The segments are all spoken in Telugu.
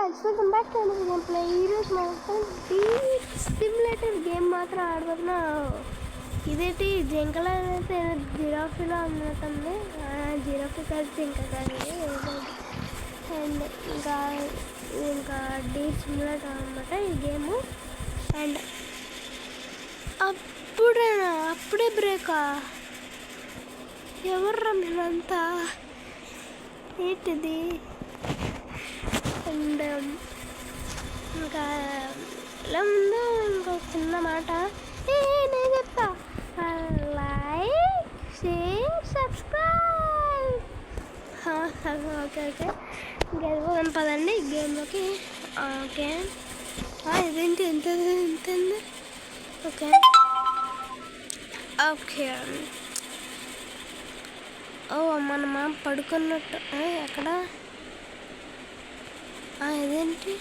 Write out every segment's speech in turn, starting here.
guys, welcome back to another gameplay. ఈరోజు మనం బీట్ సిమ్యులేటర్ గేమ్ మాత్రం ఆడుతున్నాం. ఇదేంటి జింకలా అయితే జిరాఫీలా ఉన్నట్టుంది. జిరాఫీ కాదు జింక కానీ. అండ్ ఇంకా డీప్ సిమ్యులేటర్ అనమాట ఈ గేము. అండ్ అప్పుడే బ్రేకా ఎవర్రా మేమంతా ఏంటిది. అండ్ ఇంకా ఇలా ముందు ఇంకో చిన్న మాట నేను చెప్తా, లైక్ షేర్ సబ్స్క్రైబ్. ఓకే గెలిపోదాం పదండి గేమ్లోకి. ఓకే ఇదేంటి ఎంత ఓకే ఓకే మనమా పడుకున్నట్టు. ఎక్కడ ఇదేంటి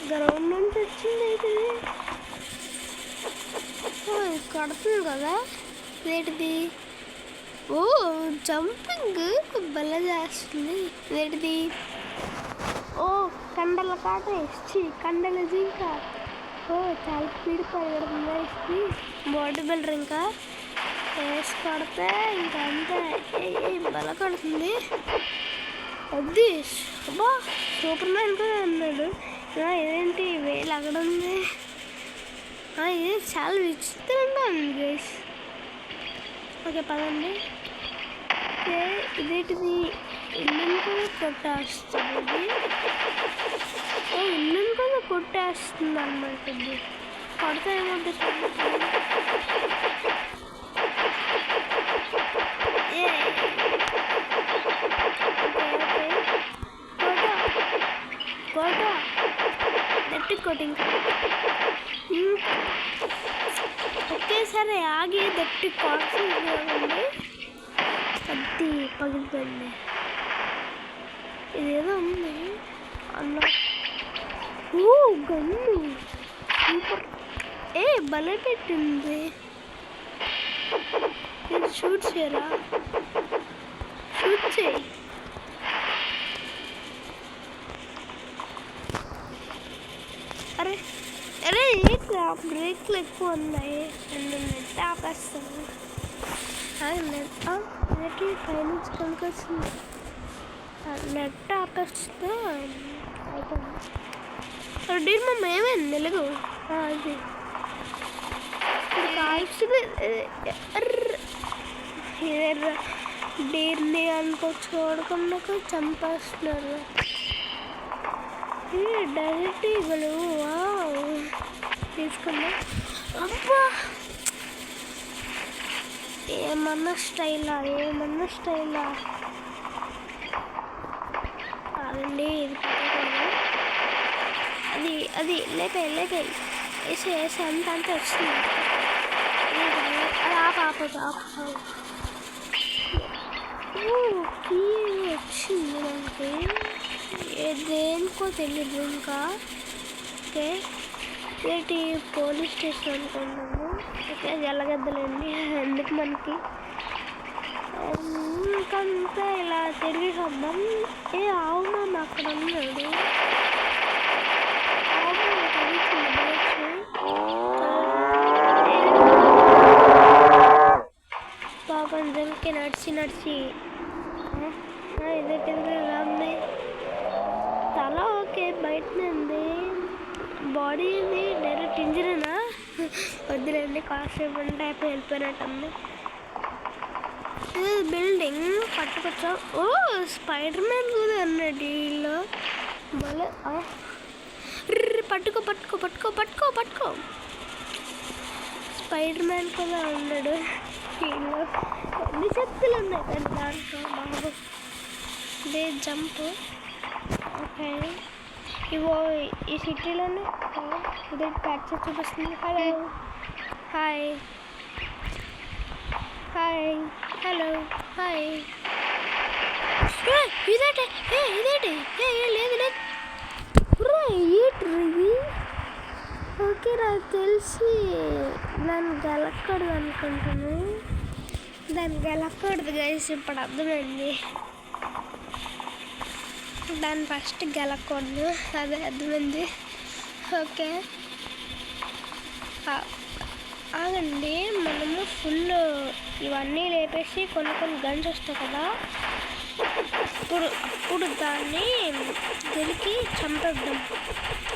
గ్రౌండ్ నుంచి వచ్చింది ఏంటిది. కడుతుంది కదా ఇదేంటిది. జంపింగ్ భలే చేస్తుంది. ఇదేంటిది. కండల కాట ఇచ్చి కండల జింక. చాలా స్పీడ్ పరిగెడుతుంది ఇచ్చి. బాడీ బిల్డర్ ఇంకా వేసి కొడితే ఇంకా అంతే బల కొడుతుంది. అది అబ్బా సూపర్ మ్యాన్ కూడా అన్నాడు. ఇదేంటి వేలు అక్కడ ఉంది. ఇది చాలా విచిత్రంగా ఉంది గైస్. ఓకే పదండి. ఇదేంటిది ఇల్లుని కూడా కొట్టేస్తుంది. ఇల్లుని కూడా కొట్టేస్తుంది అన్నమాట. ఇది కొడతా ఏమంటుంది. గట్టి కోటింగ్ ఒకేసారి ఆగి గట్టి కాల్సింది. అది పగిలిపోయింది. ఇదేదో ఉంది అన్న. Gun super. భలే పెట్టింది. ఇది షూట్ చేయరా, షూట్ చేయి. అరే ఏంట్రా బ్రేక్లు ఎక్కువ ఉన్నాయి. నెట్ ఆపేస్తాను. నెట్ పైనుంచి కొనుకొచ్చింది. నెట్ ఆపేస్తే అయిపోయింది. డీర్ మమ్మ ఏమైంది తెలుగు. అది కాల్సింది డీర్ని అనుకో చూడకుండా చంపేస్తున్నారు. డైరెక్ట్ ఇవ్వలు తీసుకున్నా. అబ్బా ఏమన్నా స్టైలా అదండి. ఇది అది లేపాయి వేసి అంత వచ్చింది. అది ఆపదు వచ్చింది మనకి. దేనికో తెలియదు ఇంకా. ఓకే ఏంటి పోలీస్ స్టేషన్ అనుకుంటున్నాము. ఓకే జల్లగద్దలండి ఎందుకు మనకి. ఇంకంతా ఇలా తిరిగి వద్దాం. ఆవు మామ అక్కడ ఉన్నాడు. పాపం జంకి నడిచి ఇదే ఇలా ఉంది. తల ఓకే బయటనే ఉంది. బాడీ ఇది డైరెక్ట్ ఇంజరీనా వద్దులేండి. కాసేపు అంటే అయిపోయి వెళ్ళిపోయినట్టుంది. ఇది బిల్డింగ్ పట్టుకొచ్చా. స్పైడర్ మ్యాన్ కూడా అన్నాడు వీళ్ళు. భలే పట్టుకో స్పైడర్ మ్యాన్ కూడా ఉన్నాడు వీళ్ళు. ఎన్ని శక్తులు ఉన్నాయి కానీ దాంట్లో బాబు. ఇదే జంప్. ఓకే ఇవో ఈ సిటీలోనే ఇదే ప్యాచ్ చూపిస్తుంది. హాయ్ ఇదేంటి లేదు ఇది. ఓకే నాకు తెలిసి దాన్ని గెలకూడదు అనుకుంటున్నాను. దాన్ని గెలకూడదు గైస్. ఇప్పుడు అర్థమైంది. దాన్ని ఫస్ట్ గెలకూడదు, అదే అర్థమైంది. ఓకే ఆగండి, మనము ఫుల్ ఇవన్నీ లేపేసి కొన్ని గన్స్ వస్తాయి కదా, అప్పుడు దాన్ని గెలికి చంపేద్దాం.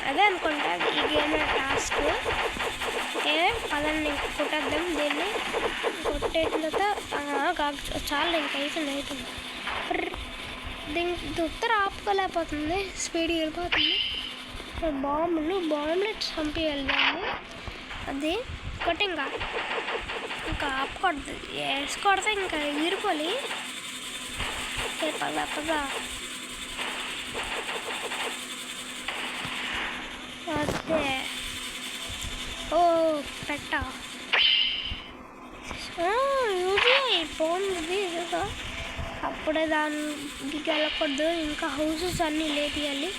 అదే అనుకుంటా ఈ గేమ్ టాస్క్. పదండి కొట్టేద్దాం దీన్ని. కొట్టేసిన తర్వాత చాలా ఇంకా అయిపోయింది. దీనికి ఉత్తర ఆపుకోలేకపోతుంది, స్పీడ్ వెళ్ళిపోతుంది. బాంబులు చంపేయాలి దాన్ని. అది కొట్టి ఇంకా ఆపుకూడదు, వేసుకొడితే ఇంకా ఈరిపోలి. పద అదే. ఓ పెట్ట బాగుంది కదా. అప్పుడే దానికి వెళ్ళకూడదు, ఇంకా హౌసెస్ అన్నీ లేపియాలి.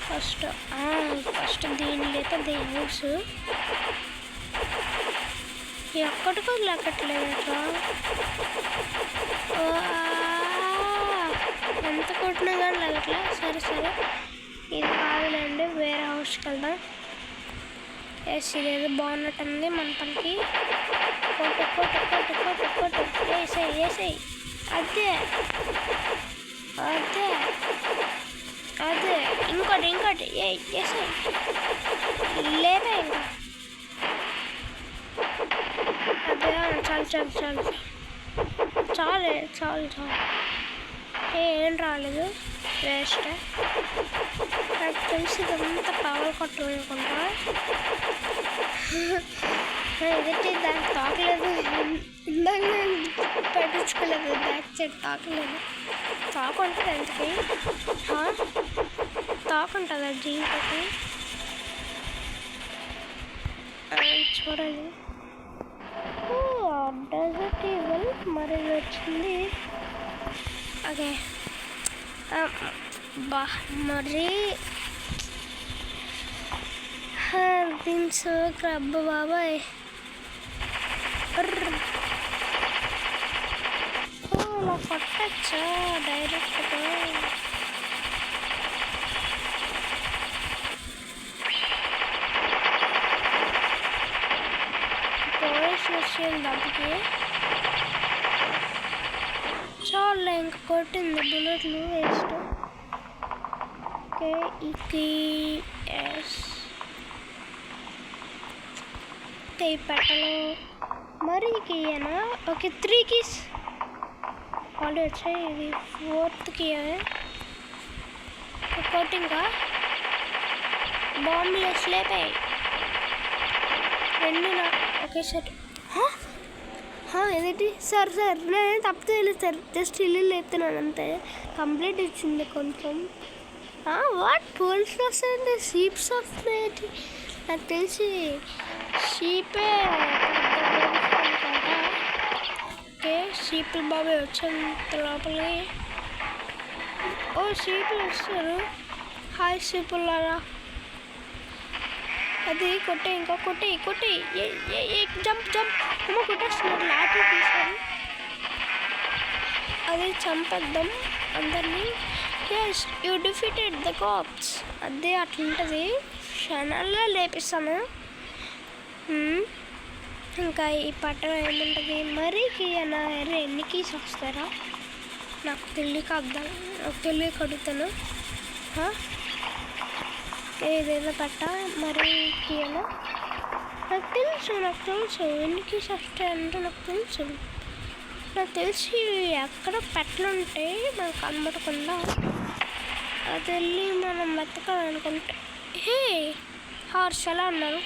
ఫస్ట్ దీన్ని లేపే హౌస్ ఎక్కడికో లెక్కట్లేదు. ఎంత కొట్టినా కానీ లెక్కట్లే. సరే ఇది కాదులేండి, వేరే హౌస్కి వెళ్దాం. ఇదేదో బాగున్నట్టుంది మన పనికి. కొట్టు వేసేయి. అదే ఇంకోటి వేసేయి. లేపే ఇంకా. అదే చాలు. ఏం రాలేదు, వేస్ట్. నాకు తెలిసి ఇదంతా పవర్ కొట్టలు అనుకుంటా. ఎదుటి దానికి తాకలేదు, ఇందాక పట్టించుకోలేదు. బ్యాక్ సైడ్ తాకలేదు. తాకు ఉంటుంది ఎందుకు? తాకుంటుందా జీవితకి? చూడాలి. డెజర్ట్ ఈవెల్ మరి వచ్చింది. ఓకే మరి దీని క్రబ్బ బాబాయ్. అలా కొట్టచ్చా డైరెక్ట్గా? వచ్చేది డబ్బుకి. చాలా ఇంకా కొట్టింది, బుల్లెట్లు వేస్ట్. ఓకే పెట్టలు మరి కీయేనా? ఓకే 3 keys ఆల్రెడీ వచ్చాయి. ఇది 4th key. కోటింగా బాంబులు స్లేపాయి 2 ఒకేసారి. ఏదేంటి సార్ నేను తప్పు తెలియదు సార్, జస్ట్ ఇల్లు ఎత్తున్నాను అంతే. కంప్లీట్ ఇచ్చింది కొంచెం. వాట్ పోల్స్ వస్తాయంటే షీప్స్ వస్తున్నాయి. నాకు తెలిసి షీపే. ఓకే షీపులు బాబాయ్ వచ్చేంత లోపలికి. ఓ షీపులు వస్తారు. హాయ్ షీపులారా. అది ఇంకా కొట్టి జంప్ అమ్మ కొట్టేస్తున్నారు. లాఠీ తీసారు, అది చంపేద్దాం అందరినీ. Yes you defeated the cops. అదే అట్లుంటుంది, క్షణాల్లో లేపిస్తాను. ఇంకా ఈ పట్టణం ఏముంటుంది మరి కీయనా? ఎన్ని కీస్ వస్తారా? నాకు తెలియక అడుగుతాను. ఏదేదో పట్ట మరి కీయనా? నాకు తెలుసు ఎన్ని కీస్ వస్తాయంటే నాకు తెలిసి ఎక్కడ పెట్టలుంటే మనకు కనబడకుండా అది వెళ్ళి మనం వెతకాలనుకుంటే. హే హార్స్ ఎలా ఉన్నారు?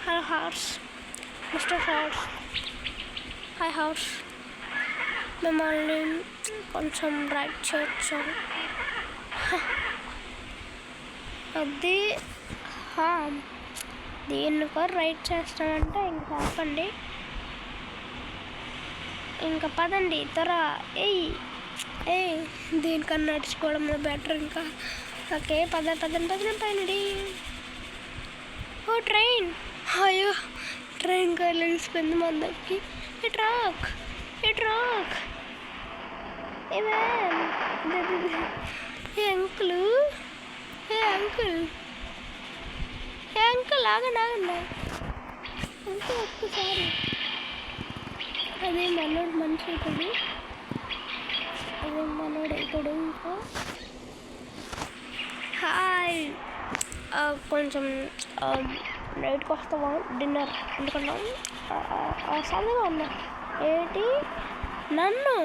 Hello horse, mister horse. Hi horse. మిమ్మల్ని కొంచెం రైట్ చేయొచ్చు. అది దీన్ని కూడా రైట్ చేస్తామంటే ఇంకా ఆపండి. ఇంకా పదండి త్వర. దీనికన్నా నడుచుకోవడంలో బెటర్. ఇంకా ఓకే పదండి పైనడి. ఓ ట్రైన్. అయ్యో ట్రైన్ కలిసిపోయింది మన దగ్గరికి. ఈ track hey uncle, hey uncle, hey uncle, ఆగండి ఆగండి అంటే ఒక్కసారి. అదే మనోడు మనిషి అవుతాడు, అదే మనోడు అవుతాడు. ఇంకా హాయ్, కొంచెం నైట్కి వస్తావా డిన్నర్ ఎందుకున్నాం సమయం ఉన్నా ఏంటి నన్ను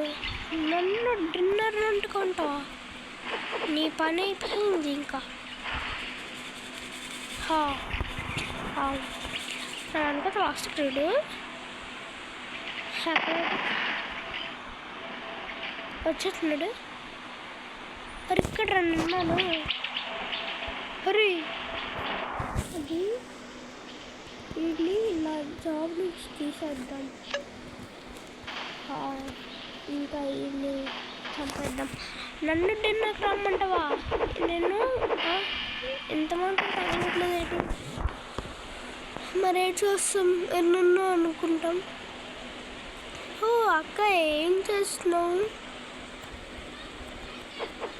నన్ను డిన్నర్ వండుకుంటావా? నీ పని అయిపోయింది ఇంకా. అనుకో లాస్ట్ పీరియడ్ వచ్చేస్తున్నాడు. మరి ఇక్కడ రన్నాను. అరే అది వీడిని నా జాబ్ నుంచి తీసేద్దాం, ఇంకా వీడిని చంపేద్దాం. నన్ను డిన్నర్కి రమ్మంటావా? నేను ఎంతమంది తగ్గట్లేదు ఏంటి? మరే చూస్తాం ఎన్నెన్నో అనుకుంటాం. ఓ అక్క ఏం చేస్తున్నావు?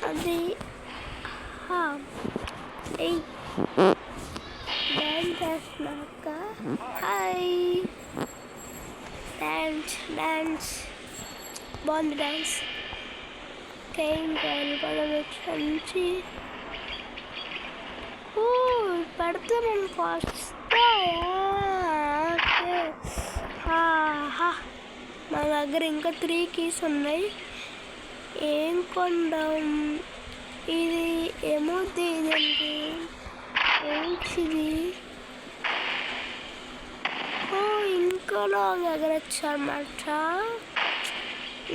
అది డ్యాన్స్ చేస్తున్నా అక్క. హాయ్, డ్యాన్స్ బాగుంది డ్యాన్స్. ఇంకా వెళ్ళిపోదాం. ఓ పడితే మనకు వస్తాయా? మా దగ్గర ఇంకా 3 keys ఉన్నాయి. ఏం కొందాం? ఇది ఏమవుతుంది? ఇదేంటి ఏంటిది? ఓ ఇంకో లాంగ్ ఎగరచ్చు అన్నమాట.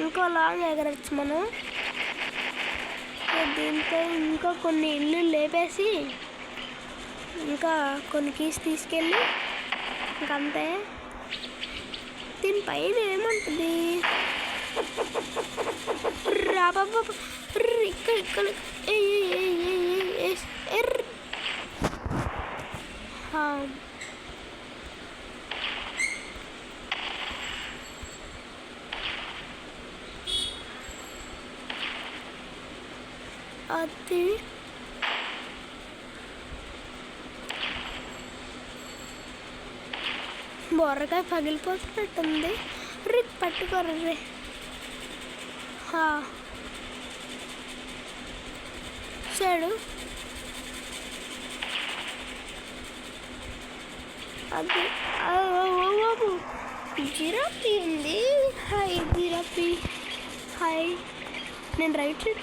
ఇంకో లాంగ్ ఎగరచ్చు మనం. దీంతో ఇంకా కొన్ని ఇల్లు లేపేసి ఇంకా కొన్ని కీస్ తీసుకెళ్ళి ఇంకంతే. దీనిపైన ఏముంటుంది? రాబాబా ఇక్కడ అది బొర్రకాయ పగిలిపోతున్నట్టుంది. రే పట్టుకోర్రే. చూడు అది బాబు జిరాఫీ ఉంది. Hi giraffe, hi. నేను రైట్ సైడ్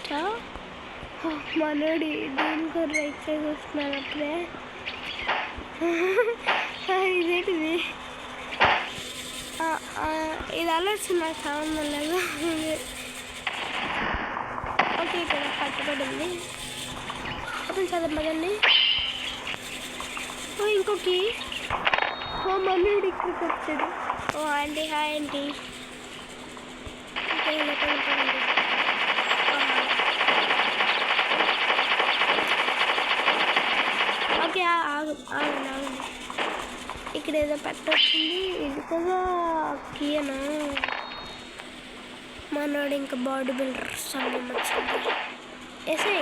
మనోడి దీనికి రైట్ సైడ్ వస్తున్నాను అప్పుడే. ఇదేంటిది? ఇది ఆలోచన నాకు సంబంధం లేదు. ఓకే ఇక్కడ కట్టుబడింది. అప్పుడు చదవదండి. ఇంకొకటి మనోడు ఇక్కడికి వచ్చాడు. ఓ ఆంటీ, హాయ్ ఆంటీ. ఓకే ఆగండి. ఇక్కడ ఏదో పెట్టొచ్చింది. ఇది కదా కీయనా? మనోడు ఇంకా బాడీ బిల్డర్ సమయం వచ్చింది. వేసాయి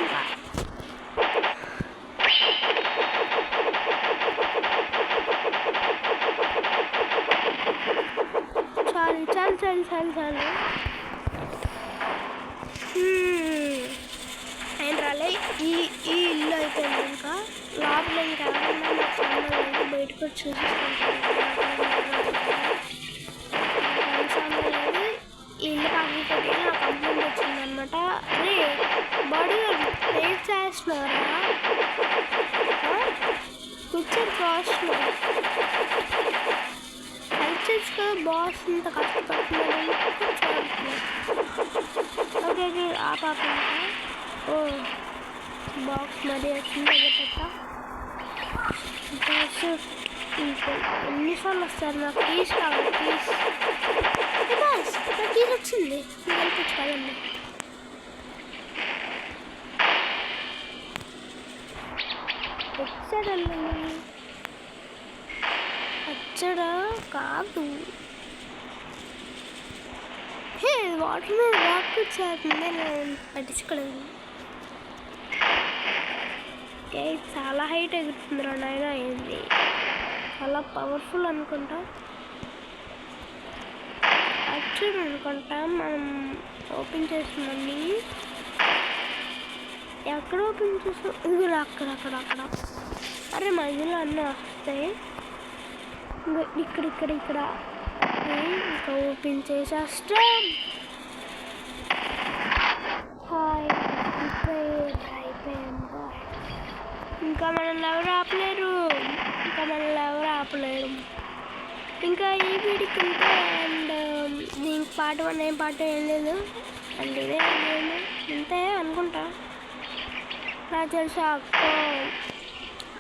ఇంకా చాలు. ఆయన రాలే. ఈ ఇల్లు అయిపోయింది. ఇంకా లోపల ఇంకా బయటకు వచ్చి చూసుకుంటాను. ఈ ఇల్లు కాకపోతే నా కంప్లైంట్ వచ్చిందనమాట. అరే బాడీ వెయిట్ చేస్తున్నారా? కూర్చొని కాస్ట్లో హెల్ప్ చేసుకో. బాస్ ఇంత కష్టపడుతున్నాను. ఓకే ఆ పాప ఓ బాక్స్ మరీ వచ్చింది. ఎన్నిసార్లు వస్తారు? నాకు ప్లీజ్ కావాలి, ప్లీజ్. నాకు వచ్చింది. వెళ్ళిపోవచ్చు కదండి. అచ్చడా కాదు. వాటర్ మీద రాక్ వచ్చేస్తుంది, నేను పట్టించుకోలేదు. ఓకే, చాలా హైట్ ఎగురుతుంది రా నాయన, ఇది చాలా పవర్ఫుల్ అనుకుంటా, యాక్చువల్ అనుకుంటా. మనం ఓపెన్ చేస్తున్నాం, ఎక్కడ ఓపెన్ చేస్తాం, ఇది అక్కడ అక్కడ అక్కడ. అరే మధ్యలో అన్నీ వస్తాయి, ఇక్కడ ఇక్కడ ఇక్కడ ఇంకా ఓపెన్ చేసేస్తాం. హాయ్, అయిపోయాం. ఇంకా మనల్ని ఎవరు ఆపలేరు, ఇంకా ఈ వీడికి ఉంటే. అండ్ దీనికి పార్ట్ 1 ఏం పార్ట్ ఏం లేదు, అండ్ ఇదే ఇంతే అనుకుంటా నాకు తెలిసి.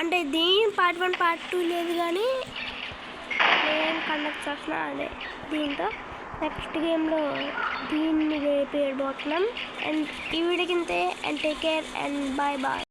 అంటే దీని పార్ట్ 1 పార్ట్ 2 లేదు, కానీ నేను కండక్ట్ చేస్తున్నా అదే దీంతో. నెక్స్ట్ గేమ్లో దీన్ని రేపేయబోతున్నాం. అండ్ ఈ వీడియోకి ఇంతే. And take care and bye bye.